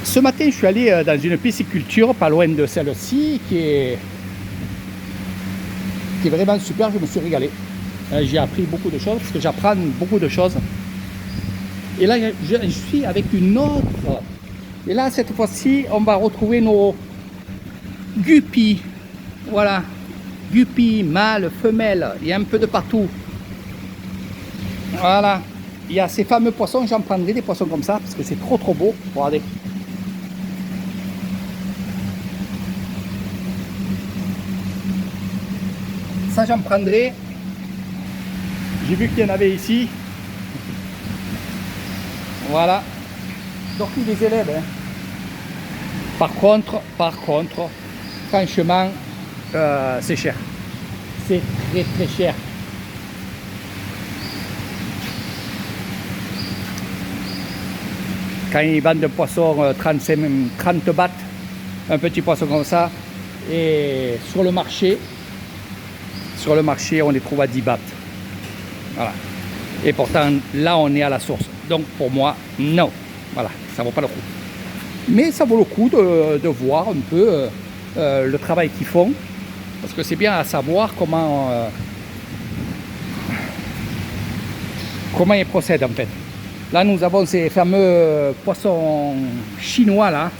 Ce matin, je suis allé dans une pisciculture, pas loin de celle-ci, qui est vraiment super. Je me suis régalé. J'ai appris beaucoup de choses, parce que j'apprends beaucoup de choses. Et là, je suis avec une autre. Et là, cette fois-ci, on va retrouver nos guppies. Voilà. Guppies, mâles, femelles. Il y a un peu de partout. Voilà. Il y a ces fameux poissons. J'en prendrai des poissons comme ça, parce que c'est trop beau. Regardez. Ça, j'en prendrai. J'ai vu qu'il y en avait ici. Voilà. Donc ils les élèvent. Hein. Par contre, franchement, c'est cher. C'est très cher. Quand ils vendent de poissons 30 bahts, un petit poisson comme ça, et sur le marché, on les trouve à 10 bahts. Voilà. Et pourtant, là, on est à la source. Donc, pour moi, non. Voilà, ça ne vaut pas le coup. Mais ça vaut le coup de voir un peu le travail qu'ils font. Parce que c'est bien à savoir comment ils procèdent, en fait. Là, nous avons ces fameux poissons chinois, là,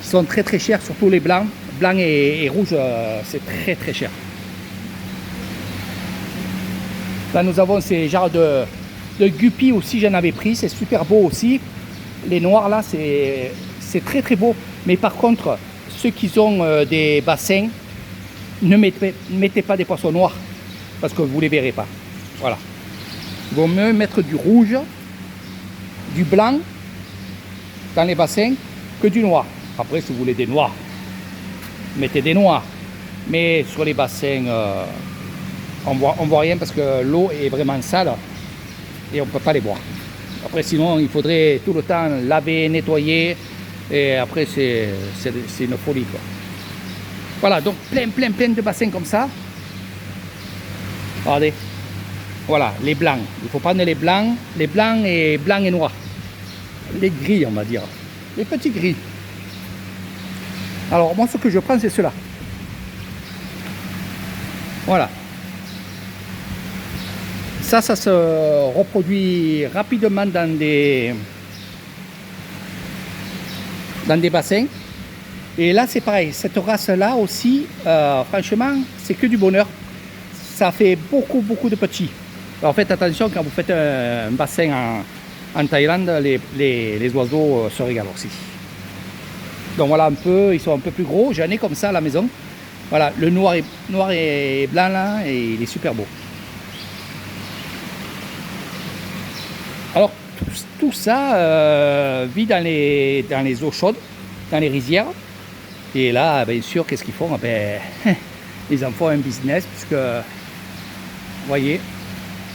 qui sont très chers, surtout les blancs. Blancs et rouges, c'est très cher. Là, nous avons ces genres de guppies aussi, j'en avais pris, c'est super beau aussi. Les noirs, là, c'est très beau. Mais par contre, ceux qui ont des bassins, ne mettez pas des poissons noirs, parce que vous ne les verrez pas. Voilà. Il vaut mieux mettre du rouge, du blanc, dans les bassins, que du noir. Après, si vous voulez des noirs, mettez des noirs. Mais sur les bassins... on voit rien parce que l'eau est vraiment sale et on ne peut pas les boire. Après, sinon, il faudrait tout le temps laver, nettoyer, et après, c'est une folie, quoi. Voilà, donc plein de bassins comme ça. Regardez. Voilà, les blancs. Il faut prendre les blancs et noirs. Les gris, on va dire. Les petits gris. Alors, moi, ce que je prends, c'est ceux-là. Voilà. Ça se reproduit rapidement dans des bassins. Et là, c'est pareil. Cette race-là aussi, franchement, c'est que du bonheur. Ça fait beaucoup de petits. Alors faites attention quand vous faites un bassin en Thaïlande, les oiseaux se régalent aussi. Donc voilà, ils sont un peu plus gros. J'en ai comme ça à la maison. Voilà, le noir et blanc là, et il est super beau. Alors, tout ça vit dans les eaux chaudes, dans les rizières. Et là, bien sûr, qu'est-ce qu'ils font? Ils en font un business, puisque, vous voyez,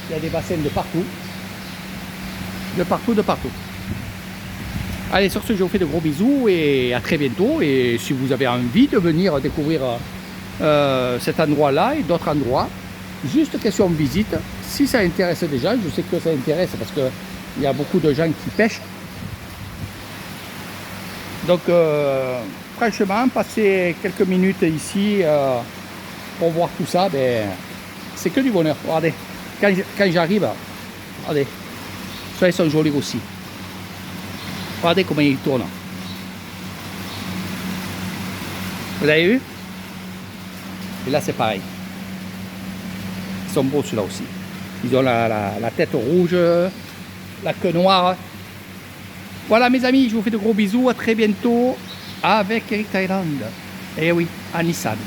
il y a des bassins de partout. De partout. Allez, sur ce, je vous fais de gros bisous et à très bientôt. Et si vous avez envie de venir découvrir cet endroit-là et d'autres endroits, juste question de visite. Si ça intéresse des gens, je sais que ça intéresse parce qu'il y a beaucoup de gens qui pêchent. Donc, franchement, passer quelques minutes ici pour voir tout ça, c'est que du bonheur. Regardez, quand j'arrive, regardez, ça, ils sont jolis aussi. Regardez comment ils tournent. Vous avez vu? Et là, c'est pareil. Ils sont beaux, ceux-là aussi. Ils ont la tête rouge, la queue noire. Voilà, mes amis, je vous fais de gros bisous. À très bientôt avec Eric Thaïlande. Et oui, à Nissan.